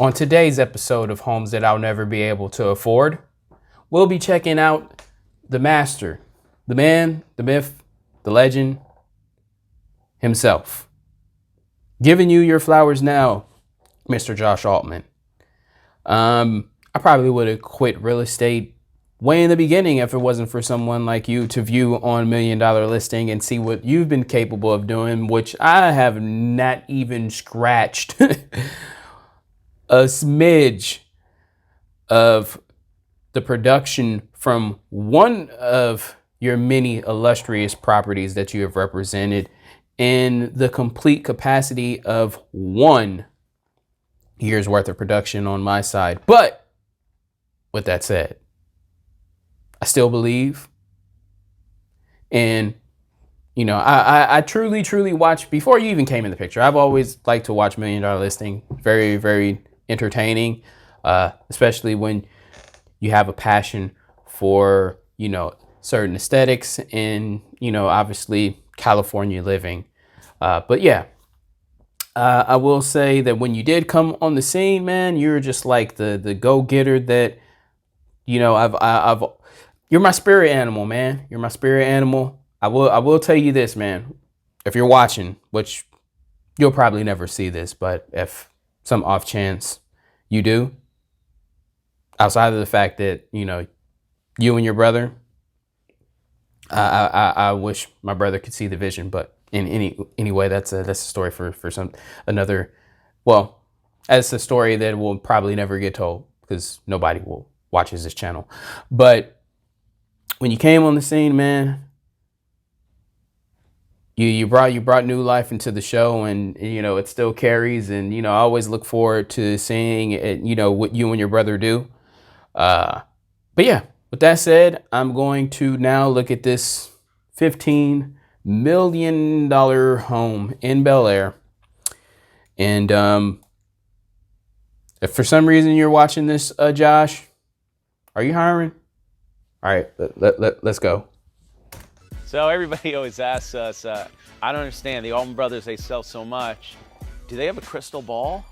On today's episode of Homes That I'll Never Be Able to Afford, we'll be checking out the master, the man, the myth, the legend himself. Giving you your flowers now, Mr. Josh Altman. I probably would have quit real estate way in the beginning if it wasn't for someone like you to view on $1 Million Listing and see what you've been capable of doing, which I have not even scratched a smidge of the production from one of your many illustrious properties that you have represented in the complete capacity of 1 year's worth of production on my side. But with that said, I still believe. And, you know, I truly watch, before you even came in the picture, I've always liked to watch $1 Million Listing. Very, very entertaining, especially when you have a passion for, you know, certain aesthetics and, you know, obviously California living. But yeah, I will say that when you did come on the scene, man, you're just like the go-getter that, you know, you're my spirit animal, man. You're my spirit animal. I will tell you this, man. If you're watching, which you'll probably never see this, but if some off chance you do, outside of the fact that, you know, you and your brother, I wish my brother could see the vision, but in anyway, that's a story for another. Well, that's a story that will probably never get told because nobody watches this channel. But when you came on the scene, man, you brought new life into the show, and you know it still carries. And you know I always look forward to seeing it, you know, what you and your brother do. But yeah, with that said, I'm going to now look at this $15 million home in Bel Air. And if for some reason you're watching this, Josh, are you hiring? All right, let's go. So everybody always asks us, I don't understand, the Altman brothers, they sell so much. Do they have a crystal ball?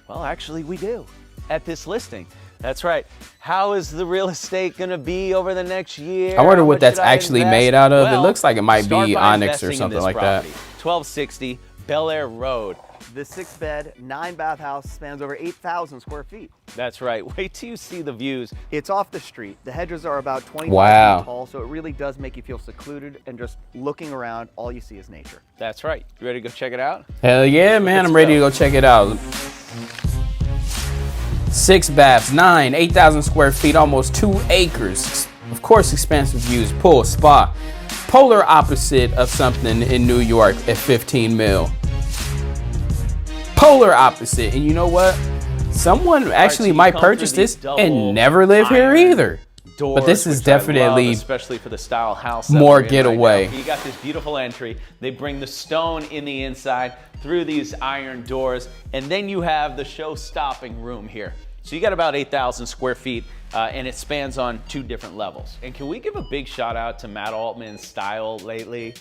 Well, actually we do at this listing. That's right. How is the real estate going to be over the next year? I wonder what that's actually made out of. Well, it looks like it might be onyx or something like that. 1260 Bel Air Road. The 6-bed, 9-bath house spans over 8,000 square feet. That's right. Wait till you see the views. It's off the street. The hedges are about 25 feet tall, so it really does make you feel secluded, and just looking around, all you see is nature. That's right. You ready to go check it out? Hell yeah, man. I'm ready to go check it out. 6 baths, 8,000 square feet, almost 2 acres. Of course, expansive views, pool, spa. Polar opposite of something in New York at 15 mil. Polar opposite. And you know what? Someone actually might purchase this and never live here either. But this is definitely, especially for the style house, more getaway. Right, you got this beautiful entry. They bring the stone in the inside through these iron doors, and then you have the show-stopping room here. So you got about 8,000 square feet, and it spans on 2 different levels. And can we give a big shout out to Matt Altman's style lately?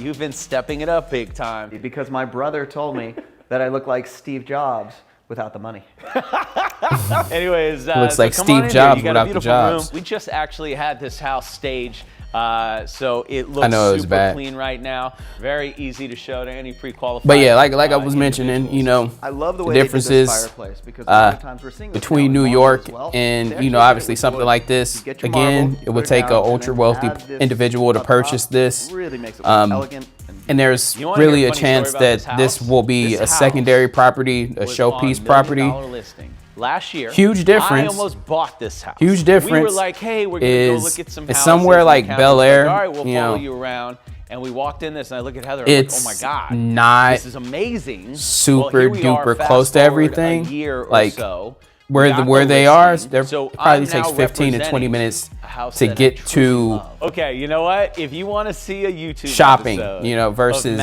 You've been stepping it up big time. Because my brother told me that I look like Steve Jobs without the money. Anyways, looks like Steve Jobs without the jobs. We just actually had this house staged, so it looks super clean right now. Very easy to show to any pre-qualified. But yeah, like I was mentioning, you know, I love the way differences fireplace, because a lot of times we're seeing between New York and, you know, obviously something like this. Again, it would take an ultra wealthy individual to purchase this. Really makes it elegant. And there's really a chance that this will be a secondary property, a showpiece property. Last year, huge difference. I almost bought this house. Huge difference. We were like, hey, we're gonna go look at some houses. Somewhere like Bel Air. All right, we'll follow you around. And we walked in this, and I look at Heather. I'm like, oh my god, not this is amazing. Super duper close to everything. A year like or so. Where they are, there probably takes 15 to 20 minutes to get to. Okay, you know what? If you want to see a YouTube shopping, you know, versus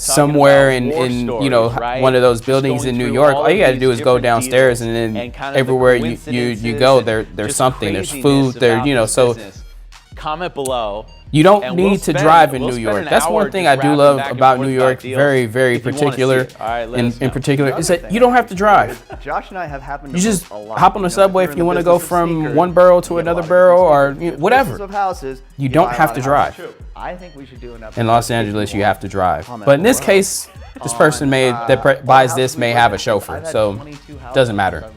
somewhere in you know, one of those buildings in New York, all you got to do is go downstairs, and then everywhere you go, there's something. There's food. There, you know. So comment below You don't And need to drive in New York. That's one thing I do love about New York. Very, very particular. In particular, is that you don't have to drive. Josh and I have happened. You to just a lot. hop on the subway if you want to go from one borough to another borough or whatever. Of houses, You don't have to drive. I think we should do an episode. In Los Angeles, you have to drive. But in this case, this person that buys this may have a chauffeur, so doesn't matter.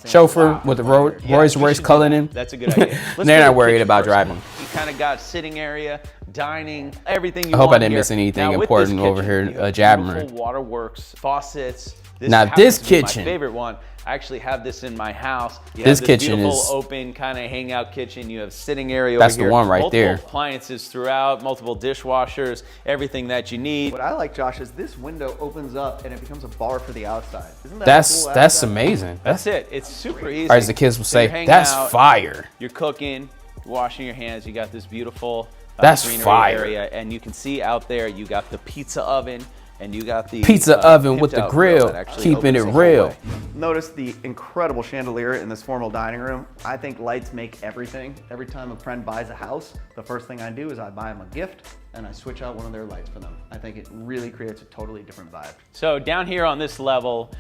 Chauffeur with the Rolls Royce Cullinan. That's a good idea. They're not worried about driving. You kind of got sitting area, dining, everything you I hope want I didn't here. miss anything Now, with important this over kitchen, here, you have jabbering. beautiful waterworks, faucets. Now, happens this to be kitchen. my favorite one. I actually have this in my house. You This have kitchen beautiful, is- open kind of hangout kitchen. You have sitting area That's over the here. one right multiple there. Appliances throughout, multiple dishwashers, everything that you need. What I like, Josh, is this window opens up and it becomes a bar for the outside. Isn't that That's cool? that's amazing. That's it. It's super easy. Or as the kids will So you're say, hanging that's out, fire. You're cooking, you're washing your hands. You got this beautiful That's greenery fire. area, and you can see out there. You got the pizza oven, and you got the Pizza oven with the pimped-out grill, that actually keeping it opens the whole real. way. Notice the incredible chandelier in this formal dining room. I think lights make everything. Every time a friend buys a house, the first thing I do is I buy them a gift and I switch out one of their lights for them. I think it really creates a totally different vibe. So down here on this level,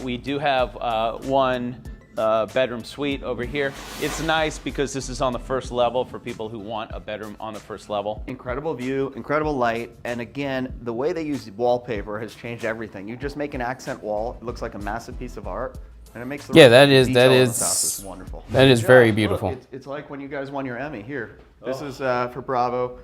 we do have one bedroom suite over here. It's nice because this is on the first level for people who want a bedroom on the first level. Incredible view, incredible light, and again, the way they use wallpaper has changed everything. You just make an accent wall, it looks like a massive piece of art, and it makes the Yeah, that is detail of this house is wonderful. that is Yeah, very look, beautiful. it's like when you guys won your Emmy. Here, this is for Bravo.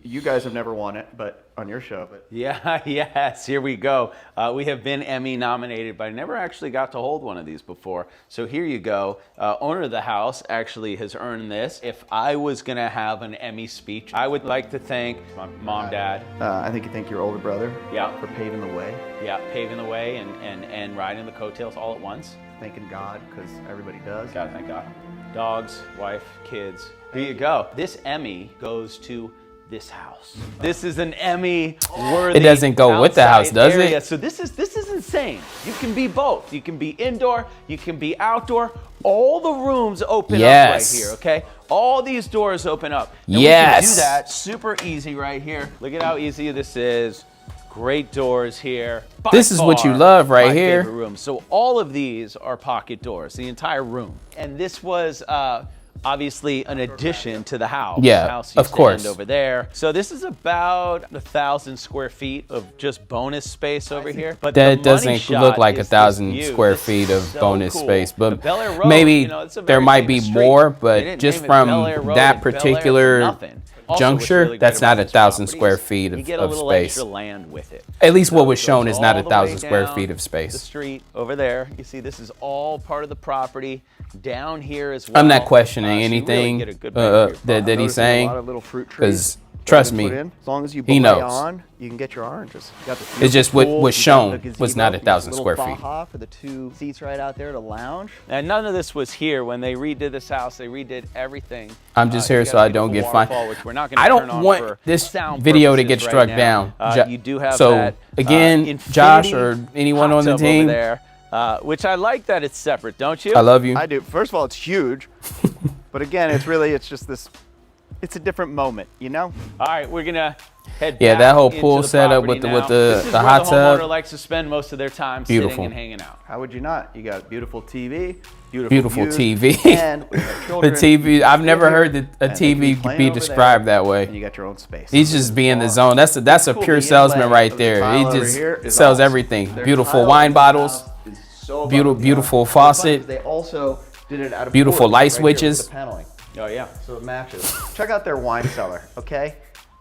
You guys have never won it, but on your show. But Yeah, yes, here we go. We have been Emmy nominated, but I never actually got to hold one of these before. So here you go. Owner of the house actually has earned this. If I was gonna have an Emmy speech, I would like to thank my mom, dad, I think you thank your older brother Yeah. for paving the way, yeah, paving the way and riding the coattails all at once. thanking God, because everybody does. Gotta thank God. Dogs, wife, kids. Here you go. This Emmy goes to this house. This is an Emmy-worthy. It doesn't go with the house, outside does it? area. So this is insane. You can be both. You can be indoor. You can be outdoor. All the rooms open up right here. Okay. All these doors open up. And we can do that super easy right here. Look at how easy this is. Great doors here. By This is what you far, love right my here. favorite room. So all of these are pocket doors, the entire room. And this was obviously an addition to the house. Yeah, The house used of to course. end over there. So this is about 1,000 square feet of just bonus space over here. But the That money doesn't shot look like is this 1,000 view. square This feet is of so bonus cool. space, The but Bel Air Road, maybe you know, it's a there very might be famous street. more, They but didn't just name it Bel from Air Road that and Bel Air for particular nothing. Also, what's juncture, really great that's about not this 1,000 property square is feet you get a of little space. extra land with it. At least what was It shown goes is not all the 1,000 way square down feet of The space. street over there, you see this is all part of the property. Down here as well. I'm not questioning So you really anything get a good bang for your buck. that he's Noticing saying. a lot of little fruit trees Because that trust have been me, put in. As long as you he belay knows. on, you can get your oranges. You got the It's just what pool, was you got shown the was gazebo, not you got 1,000 the square little feet. Baja for the 2 seats right out there to lounge. And none of this was here when they redid this house. They redid everything. I'm just You here got so a I don't beautiful get fined. waterfall, which we're not gonna I turn don't on want for this sound video to purposes get struck right down. now. You do have so that, again, infinity Josh or anyone hot on the tub team, over there, which I like that it's separate, don't you? I love you. I do. First of all, it's huge. But again, it's just this, it's a different moment, you know? All right, we're gonna head Yeah, back that whole into pool the setup property with the- now. with the- This is the where hot the tub. homeowner likes to spend most of their time Beautiful. sitting and hanging out. How would you not? You got beautiful TV, Beautiful views, TV. and we have The children, TV, I've never children, heard that a and they can TV playing be over described there, that way. And you got your own space. He's just being the zone. That's a Cool, pure the salesman inlay right of the there. tile He over just here is sells awesome. everything. Their Beautiful tile wine in the bottles, house is so above beautiful and beyond. beautiful What's funny is faucet. They also did it out of Beautiful wood light right here with switches. the paneling, Oh yeah. so it matches. Check out their wine cellar, okay?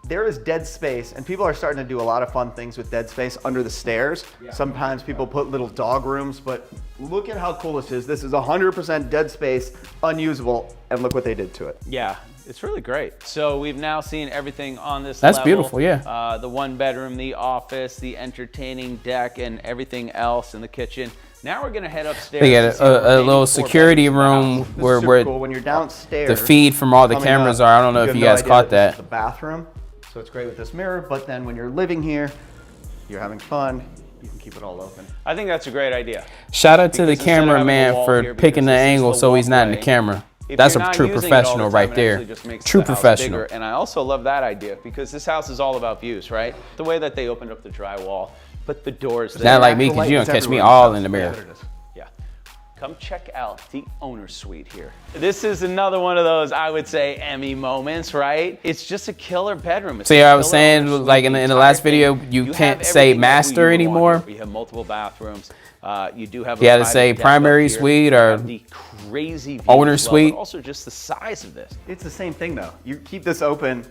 There is dead space, and people are starting to do a lot of fun things with dead space under the stairs. Sometimes people put little dog rooms, but look at how cool this is. This is 100% dead space, unusable, and look what they did to it. Yeah, it's really great. So we've now seen everything on this That's level. beautiful, yeah. The one bedroom, the office, the entertaining deck, and everything else in the kitchen. Now we're gonna head upstairs. They to got see the a remaining little 4 security bedrooms in the house. room This is where super cool. When you're downstairs, the feed from all the coming cameras up, are. I don't know if have you no guys idea caught this is that. the bathroom, so it's great with this mirror. But then when you're living here, you're having fun. You can keep it all open. I think that's a great idea. Shout out to the Because instead of having a cameraman wall for here, picking because the this is angle the so he's not in the walkway, camera. If That's you're a not true using it all the professional time, right it there. actually just makes True the house professional. bigger. And I also love that idea because this house is all about views, right? The way that they opened up the drywall, put the doors there. Not like me, because you don't catch me all in the mirror. Yeah. Come check out the owner's suite here. This is another one of those, I would say, Emmy moments, right? It's just a killer bedroom. It's See, a I was killer saying, owner's suite. like in the last video, thing. you can't have say everything that master you would want anymore. here. You have multiple bathrooms. You do have. You a had to private say deck primary up here. suite You or have the crazy view owner as well, suite. but also just the size of this. It's the same thing though. You keep this open.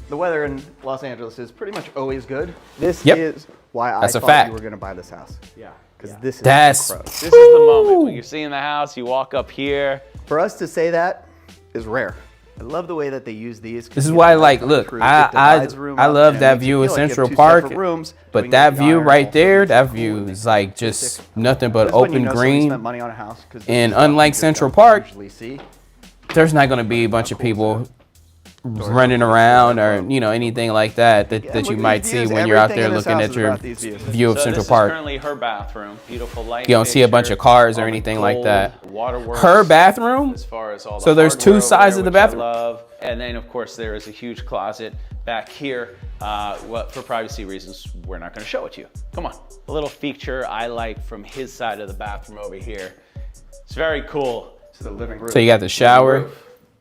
The weather in Los Angeles is pretty much always good. This Yep. is why That's I a thought fact. you were going to buy this house. Yeah. Because this is That's pros. This is the moment when you're seeing the house. You walk up here. For us to say that is rare. I love the way that they use these. This is why, like, look, I love that view of Central Park, but that view right there, that view is like just nothing but open green. And unlike Central Park, there's not going to be a bunch of people running around or, you know, anything like that you might see when you're out there looking at your view of Central Park. This is currently her bathroom. Beautiful light. You don't see a bunch of cars or anything like that. Waterworks. Her bathroom. As far as all the So there's hardware two over sides there, of the which I bathroom. love. And then of course there is a huge closet back here. For privacy reasons, we're not going to show it to you. Come on. A little feature I like from his side of the bathroom over here. It's very cool. To the living room. So you got the shower.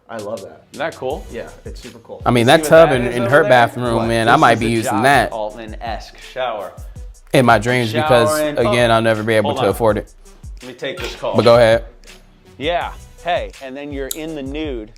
I love that. Isn't that cool? Yeah, it's super cool. I mean, See that what tub that in is her over there? bathroom, man, I This might is be a using Josh that Altman-esque shower. in my dreams because, Showering. again, I'll never be able Hold to on. afford it. Let me take this call. But go ahead. Yeah. Hey, and then you're in the nude,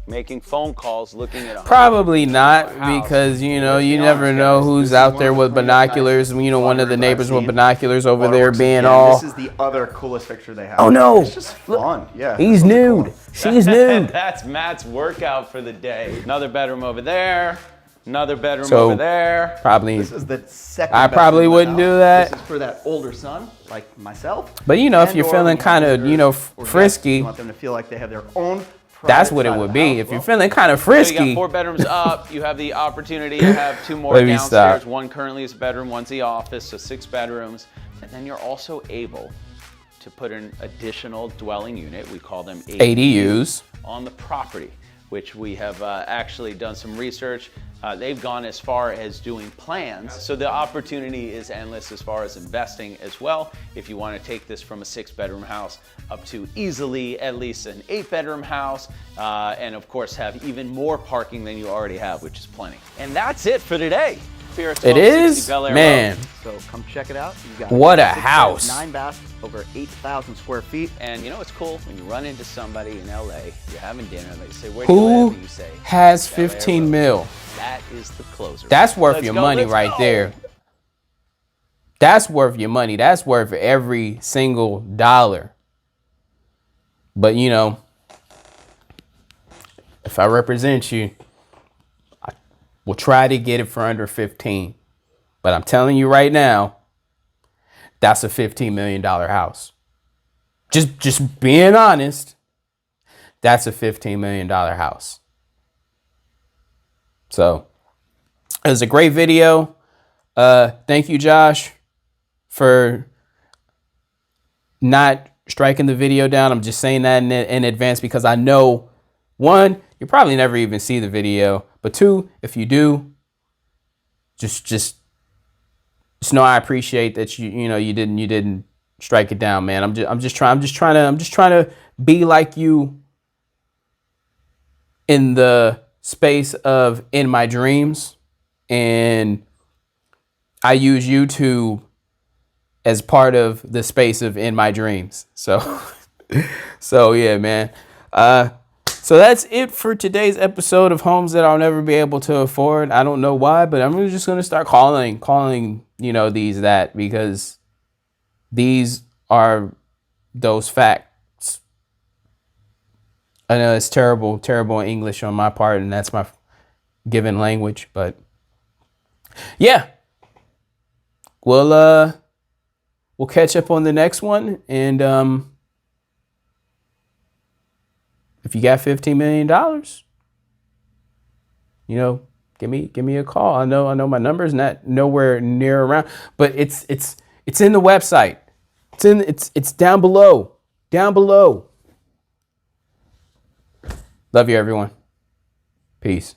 making phone calls, looking at a Probably not, House. because, you know, you be never honest, know guys, who's this is out one there of the with cleanest, binoculars. nicest You know, one of the waterrooms neighbors I've with seen. binoculars over there Waterworks being again. all, This is the other coolest picture they have. oh no, It's just fun. Yeah. he's Those are cool. nude. She's nude. That's Matt's workout for the day. Another bedroom over there. Another bedroom So- over there. Probably. This is the second. I best probably room in the wouldn't do house. that. This is for that older son, like myself. But, you know, if and you're or feeling when kind of, visitors you know, or guests, frisky, you want them to feel like they have their own. that's private what it side of would the be. house. If you're Well, feeling kind of So you got frisky, 4 bedrooms up. You have the opportunity to have 2 more Let me downstairs. stop. One currently is a bedroom, one's the office, so 6 bedrooms. And then you're also able to put an additional dwelling unit, we call them ADUs. on the property, which we have actually done some research. They've gone as far as doing plans. So the opportunity is endless as far as investing as well. If you want to take this from a 6-bedroom house up to easily at least an 8-bedroom house, and of course have even more parking than you already have, which is plenty. And that's it for today. Here at It 1260 is, Bel Air man. Road. So come check it out. You got What a 6 beds, house. 9 baths, over 8,000 square feet. And you know what's cool? When you run into somebody in LA, you're having dinner, and they say, where do you Who live? And you say, has Bel Air 15 Road. mil? That is the closer. That's worth Let's your go, money let's right go. there. That's worth your money. That's worth every single dollar. But, you know, if I represent you, I will try to get it for under 15. But I'm telling you right now, that's a $15 million house. Just being honest, that's a $15 million house. So it was a great video. Thank you, Josh, for not striking the video down. I'm just saying that in advance because I know, one, you probably never even see the video, but 2, if you do, just know I appreciate that you didn't strike it down, man. I'm just trying to be like you in the space of in my dreams, and I use YouTube as part of the space of in my dreams. So yeah, man. So that's it for today's episode of Homes That I'll Never Be Able to Afford. I don't know why, but I'm just gonna start calling these that, because these are those facts. I know it's terrible English on my part, and that's my given language, but yeah. We'll catch up on the next one, and if you got $15 million, give me a call. I know my number's not nowhere near around, but it's in the website. It's down below. Love you, everyone. Peace.